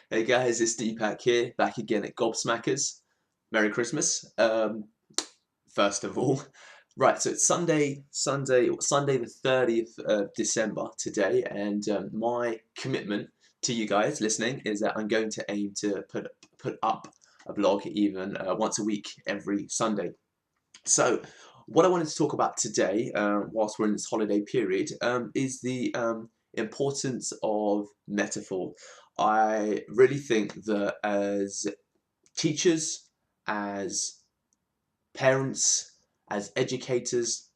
Hey guys, it's Deepak here, back again at Gobsmackers. Merry Christmas. First of all, right. So it's Sunday the 30th of December today, and my commitment to you guys listening is that I'm going to aim to put up a blog even once a week every Sunday. So, what I wanted to talk about today, whilst we're in this holiday period, is the importance of metaphor. I really think that as teachers, as parents, as educators,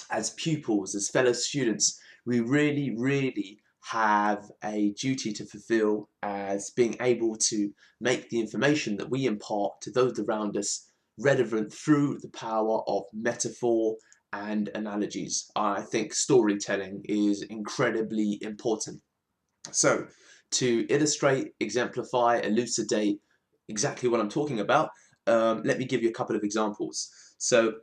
as pupils, as fellow students, we really have a duty to fulfill as being able to make the information that we impart to those around us relevant through the power of metaphor and analogies. I think storytelling is incredibly important. So, to illustrate, exemplify, elucidate exactly what I'm talking about, let me give you a couple of examples. So,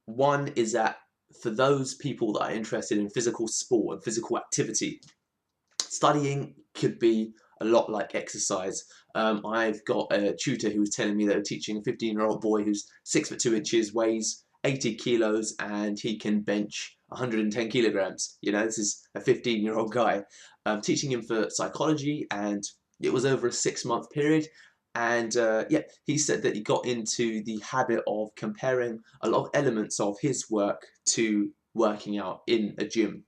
one is that for those people that are interested in physical sport and physical activity, studying could be a lot like exercise. I've got a tutor who was telling me they were teaching a 15-year-old boy who's 6'2", weighs 80 kilos, and he can bench 110 kilograms. You know, this is a 15-year-old guy. Teaching him for psychology, and it was over a 6-month period. And yeah, he said that he got into the habit of comparing a lot of elements of his work to working out in a gym,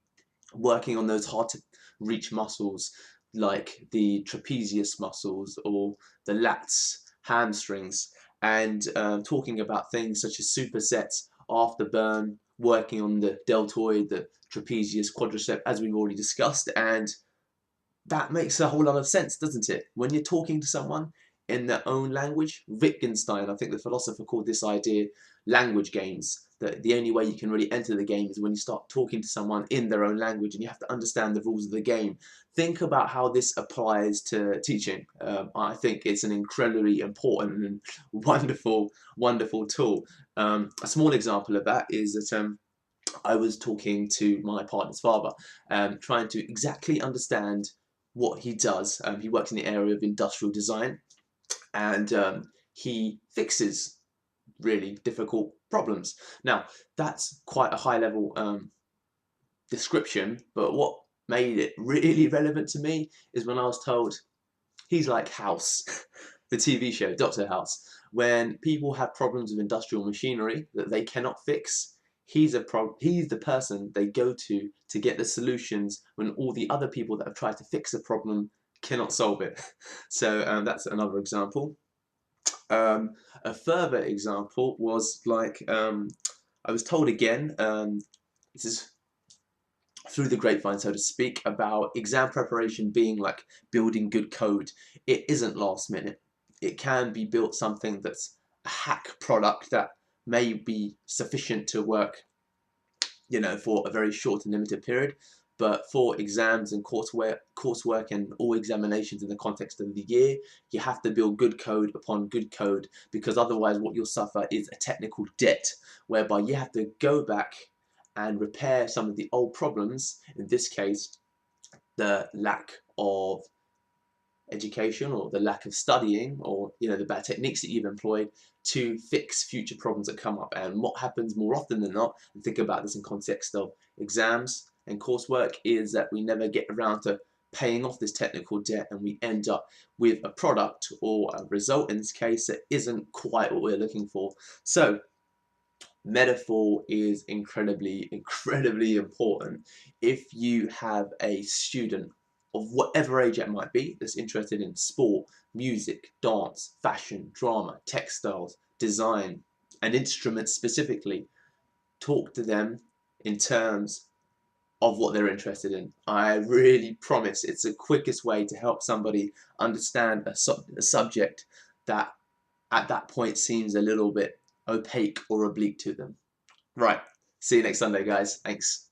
working on those hard to reach muscles like the trapezius muscles or the lats, hamstrings, and talking about things such as supersets, afterburn, working on the deltoid, the trapezius, quadricep, as we've already discussed. And that makes a whole lot of sense, doesn't it? When you're talking to someone in their own language, Wittgenstein, I think the philosopher, called this idea language games. That the only way you can really enter the game is when you start talking to someone in their own language, and you have to understand the rules of the game. Think about how this applies to teaching. I think it's an incredibly important and wonderful tool. A small example of that is that I was talking to my partner's father, trying to exactly understand what he does. He works in the area of industrial design, and he fixes really difficult problems. Now, that's quite a high level description, but what made it really relevant to me is when I was told he's like House, the TV show, Doctor House. When people have problems with industrial machinery that they cannot fix, he's the person they go to get the solutions when all the other people that have tried to fix the problem cannot solve it. So that's another example. A further example was like I was told again, this is through the grapevine, so to speak, about exam preparation being like building good code. It isn't last minute. It can be built something that's a hack product that may be sufficient to work, you know, for a very short and limited period. But for exams and coursework and all examinations in the context of the year, you have to build good code upon good code, because otherwise what you'll suffer is a technical debt, whereby you have to go back and repair some of the old problems, in this case, the lack of education or the lack of studying, or you know, the bad techniques that you've employed to fix future problems that come up. And what happens more often than not, and think about this in context of exams and coursework, is that we never get around to paying off this technical debt, and we end up with a product or a result in this case that isn't quite what we're looking for. So metaphor is incredibly important. If you have a student of whatever age it might be that's interested in sport, music, dance, fashion, drama, textiles, design, and instruments specifically, talk to them in terms of what they're interested in. I really promise it's the quickest way to help somebody understand a subject that at that point seems a little bit opaque or oblique to them. Right. See you next Sunday, guys. Thanks.